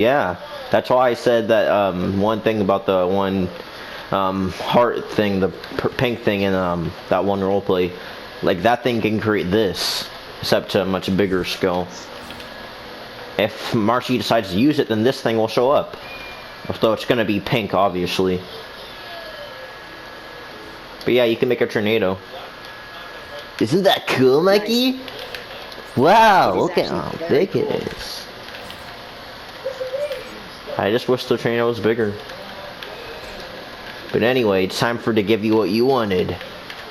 Yeah, that's why I said that one thing about the one heart thing, the pink thing in that one roleplay, like that thing can create this, except to a much bigger scale. If Marcy decides to use it, then this thing will show up. Although it's gonna be pink, obviously. But yeah, you can make a tornado. Isn't that cool, Mikey? Nice. Wow, look at how big cool. It is. I just wish the tornado was bigger. But anyway, it's time to give you what you wanted.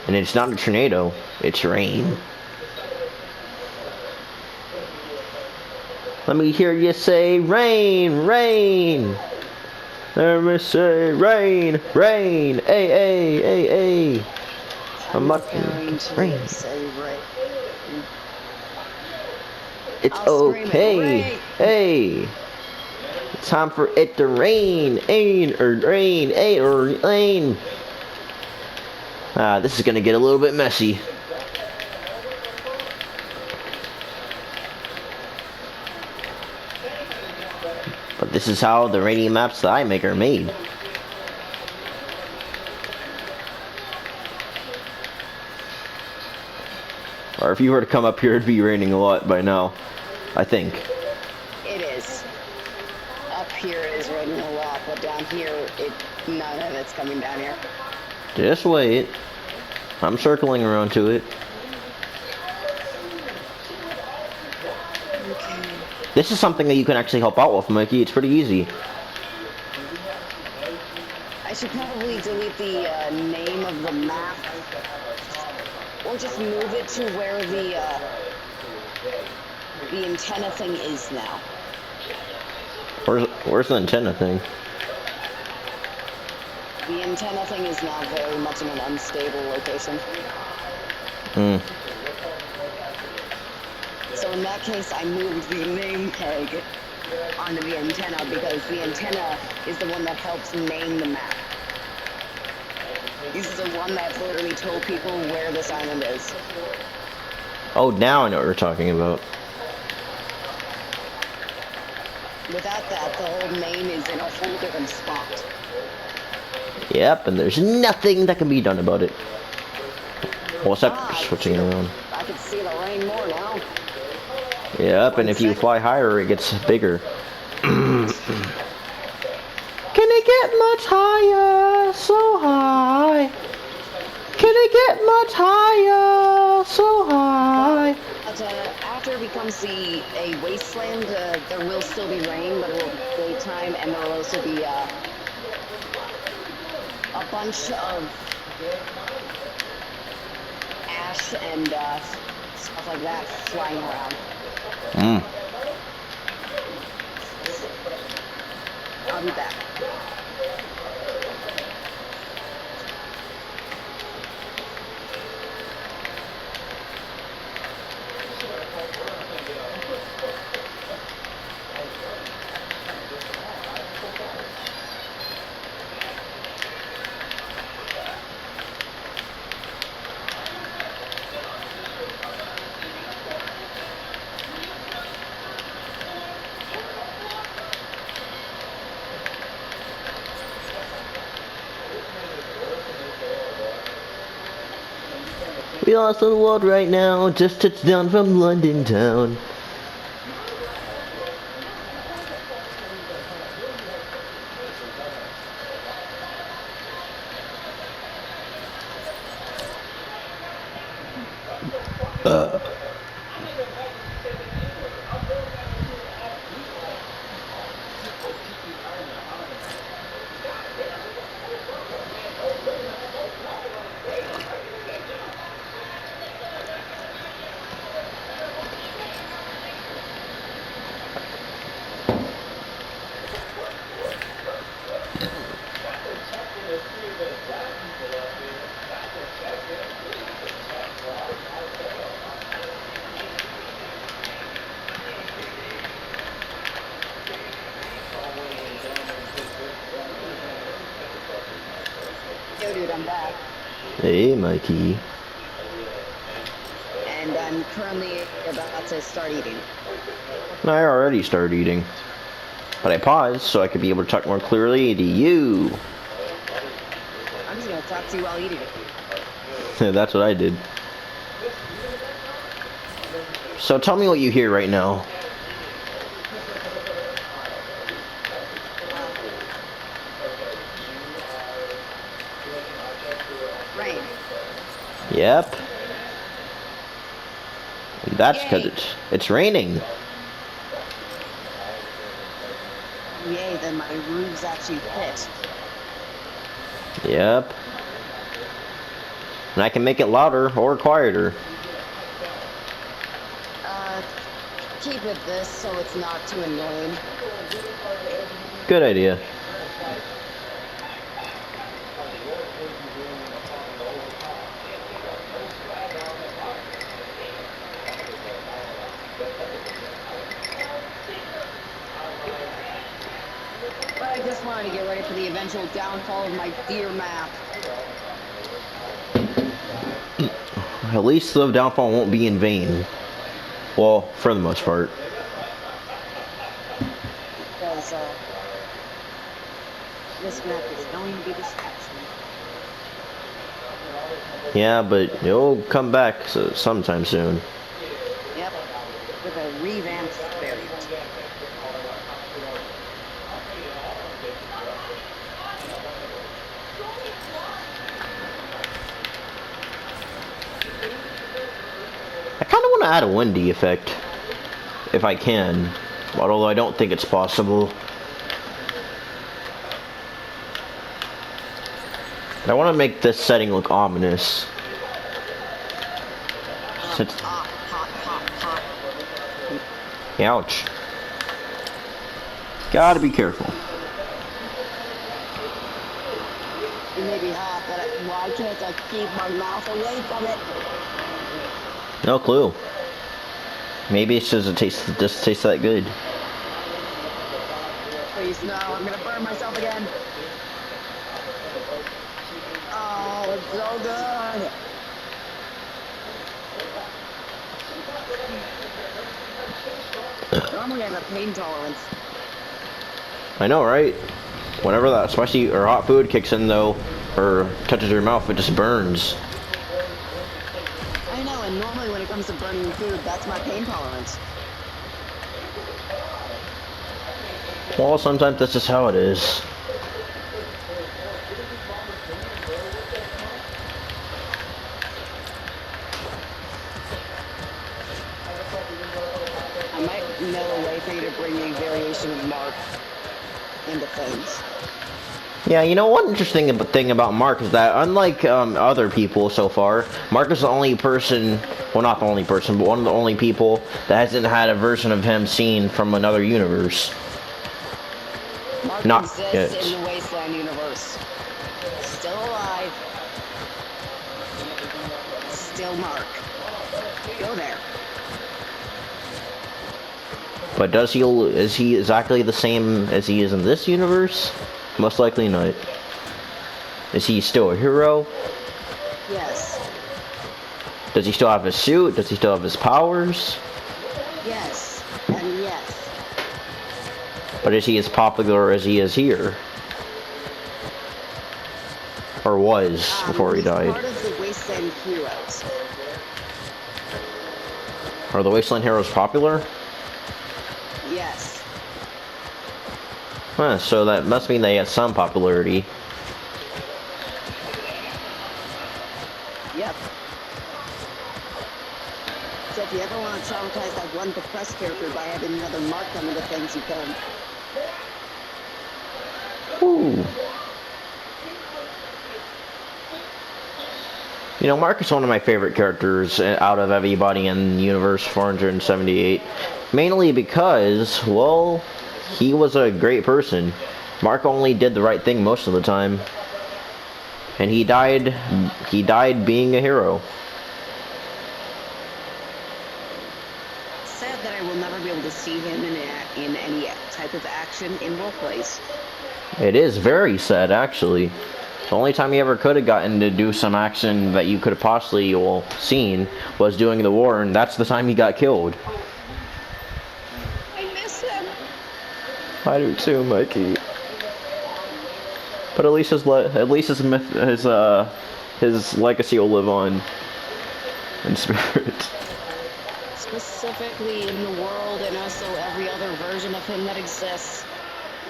And it's not a tornado, it's rain. Let me hear you say rain, rain. Let me say rain, rain, ay. I'm not rain. It's okay. Hey. It's time for it to rain. Rain. This is gonna get a little bit messy. But this is how the rainy maps that I make are made. Or if you were to come up here, it'd be raining a lot by now, I think. It is. Up here it is raining a lot, but down here, none of it's coming down here. Just wait. I'm circling around to it. Okay. This is something that you can actually help out with, Mikey. It's pretty easy. I should probably delete the name of the map. Or just move it to where the antenna thing is now. Where's the antenna thing? The antenna thing is now very much in an unstable location. So in that case, I moved the name tag onto the antenna because the antenna is the one that helps name the map. This is the one that literally told people where this island is. Oh, now I know what you're talking about. Without that, the whole name is in a whole different spot. Yep, and there's nothing that can be done about it. Well, except switching it around. I can see the rain more now. Yep, and if you fly higher, it gets bigger. Can it get much higher? So high. Can it get much higher? So high. But, after it becomes a wasteland, there will still be rain, but it will be daytime, and there will also be a bunch of ash and stuff like that flying around. I'll be back. We lost the world right now, just touched down from London town. Yo, dude, I'm back. Hey, Mikey. And I'm currently about to start eating. I already started eating. But I paused so I could be able to talk more clearly to you. I'm just gonna talk to you while eating it. That's what I did. So tell me what you hear right now. Rain. Yep. And that's because Yay. it's raining. Yay, then my roof's actually fit. Yep. And I can make it louder or quieter. Keep it this so it's not too annoying. Good idea. But I just wanted to get ready for the eventual downfall of my dear map. At least the downfall won't be in vain. Well, for the most part. Because, this map is going to be distraction. Yeah, but it'll come back sometime soon. Yep. With a revamped variant. I kind of want to add a windy effect. If I can. Although I don't think it's possible. I want to make this setting look ominous. Hot, hot, hot, hot. Ouch. Gotta be careful. It may be hot, but why can't I keep my mouth away from it? No clue. Maybe it's just just tastes that good. Please, no, I'm gonna burn myself again. Oh, it's so good. Normally I have a pain tolerance. I know, right? Whenever that spicy or hot food kicks in, though, or touches your mouth, it just burns. I know, and normally when it comes to burning food, that's my pain tolerance. Well, sometimes that's just how it is. I might know a way for you to bring a variation of Mark into things. Yeah, you know, one interesting thing about Mark is that unlike other people so far, Mark is the only person, well, not the only person, but one of the only people that hasn't had a version of him seen from another universe. Mark Not exists yet. in the Wasteland universe. Still alive. Still Mark. Go there. But is he exactly the same as he is in this universe? Most likely not. Is he still a hero? Yes. Does he still have his suit? Does he still have his powers? Yes. And yes. But is he as popular as he is here? Or was before he He's died? part of the Wasteland Heroes. Are the Wasteland Heroes popular? Yes. Huh, so that must mean they have some popularity. Yep. So if you ever want to traumatize that one depressed character by having another Mark come into things, you can. Ooh. You know, Mark is one of my favorite characters out of everybody in Universe 478. Mainly because, well, he was a great person. Mark only did the right thing most of the time. And he died being a hero. Sad that I will never be able to see him in any type of action in roleplays. It is very sad, actually. The only time he ever could have gotten to do some action that you could have possibly seen was doing the war, and that's the time he got killed. I miss him. I do too, Mikey. But at least his myth, his legacy will live on in spirit. Specifically in the world and also every other version of him that exists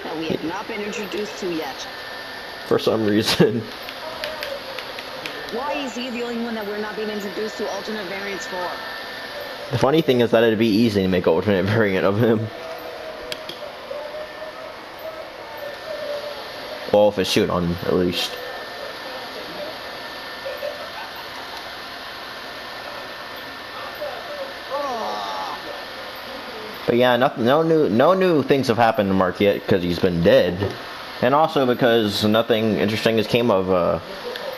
that we have not been introduced to yet. For some reason. Why is he the only one that we're not being introduced to alternate variants for? The funny thing is that it'd be easy to make an alternate variant of him. Well, if it's shoot on, at least. But yeah, no new things have happened to Mark yet because he's been dead, and also because nothing interesting has came of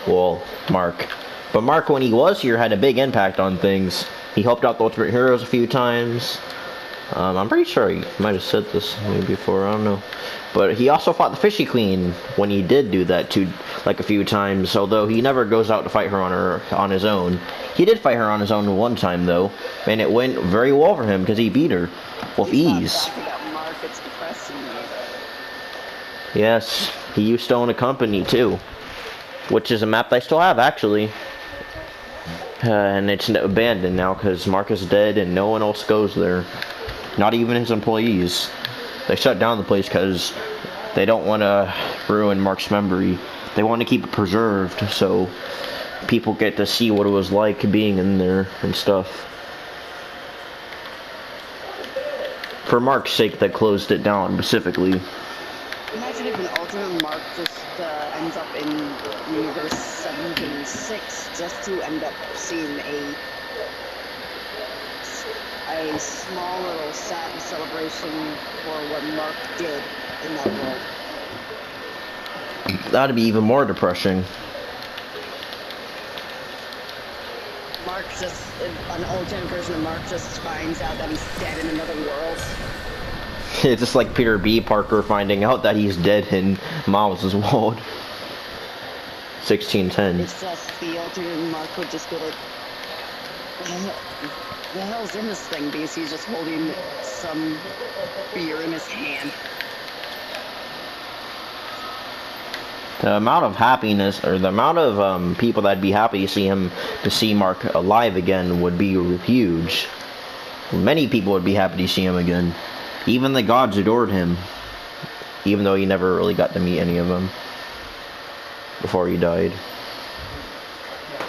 well, Mark. But Mark, when he was here, had a big impact on things. He helped out the Ultimate Heroes a few times. I'm pretty sure he might have said this maybe before, I don't know. But he also fought the Fishy Queen when he did do that too, like a few times, although he never goes out to fight her on his own. He did fight her on his own one time though, and it went very well for him because he beat her with ease. Yes, he used to own a company too, which is a map that I still have actually. And it's abandoned now because Mark is dead and no one else goes there. Not even his employees. They shut down the place because they don't want to ruin Mark's memory. They want to keep it preserved so people get to see what it was like being in there and stuff. For Mark's sake, they closed it down specifically. Imagine if an alternate Mark just ends up in Universe 706 just to end up seeing a small little sad celebration for what Mark did in that world. That'd be even more depressing. Mark just, an alternate version of Mark just finds out that he's dead in another world. It's just like Peter B. Parker finding out that he's dead in Miles' world. 1610. It's just the alternate Mark would just go like, the hell's in this thing? Because he's just holding some beer in his hand. The amount of happiness, or the amount of people that'd be happy to see Mark alive again would be huge. Many people would be happy to see him again. Even the gods adored him, even though he never really got to meet any of them before he died.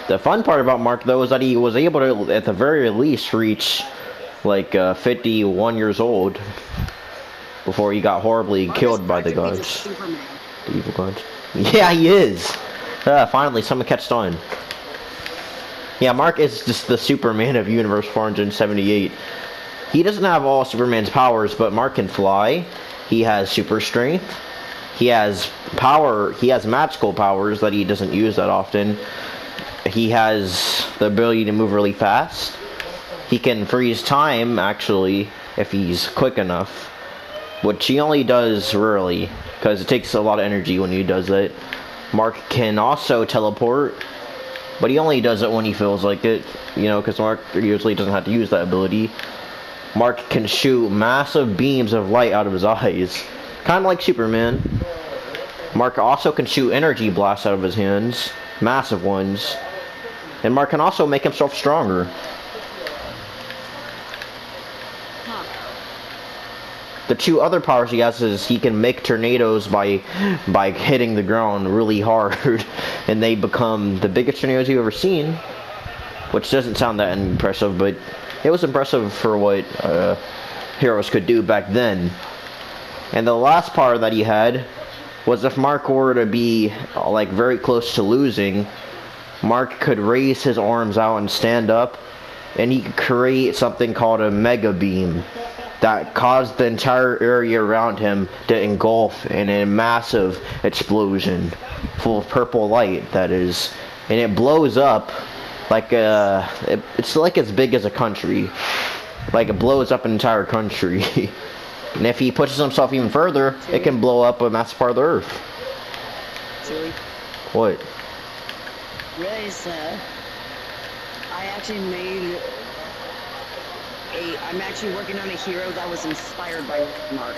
The fun part about Mark, though, is that he was able to, at the very least, reach like 51 years old before he got horribly killed by the gods. The evil gods. Yeah, he is. Finally, someone catched on. Yeah, Mark is just the Superman of Universe 478. He doesn't have all Superman's powers, but Mark can fly. He has super strength. He has power. He has magical powers that he doesn't use that often. He has the ability to move really fast. He can freeze time, actually, if he's quick enough. Which he only does rarely, because it takes a lot of energy when he does it. Mark can also teleport, but he only does it when he feels like it, you know, because Mark usually doesn't have to use that ability. Mark can shoot massive beams of light out of his eyes, kind of like Superman. Mark also can shoot energy blasts out of his hands, massive ones. And Mark can also make himself stronger. The two other powers he has is he can make tornadoes by hitting the ground really hard, and they become the biggest tornadoes you've ever seen, which doesn't sound that impressive, but it was impressive for what heroes could do back then. And the last power that he had was if Mark were to be like very close to losing, Mark could raise his arms out and stand up, and he could create something called a mega beam that caused the entire area around him to engulf in a massive explosion full of purple light, that is. And it blows up like it's like as big as a country. Like it blows up an entire country. And if he pushes himself even further, it can blow up a massive part of the earth. Joey? What? Realize I actually made I'm actually working on a hero that was inspired by Mark.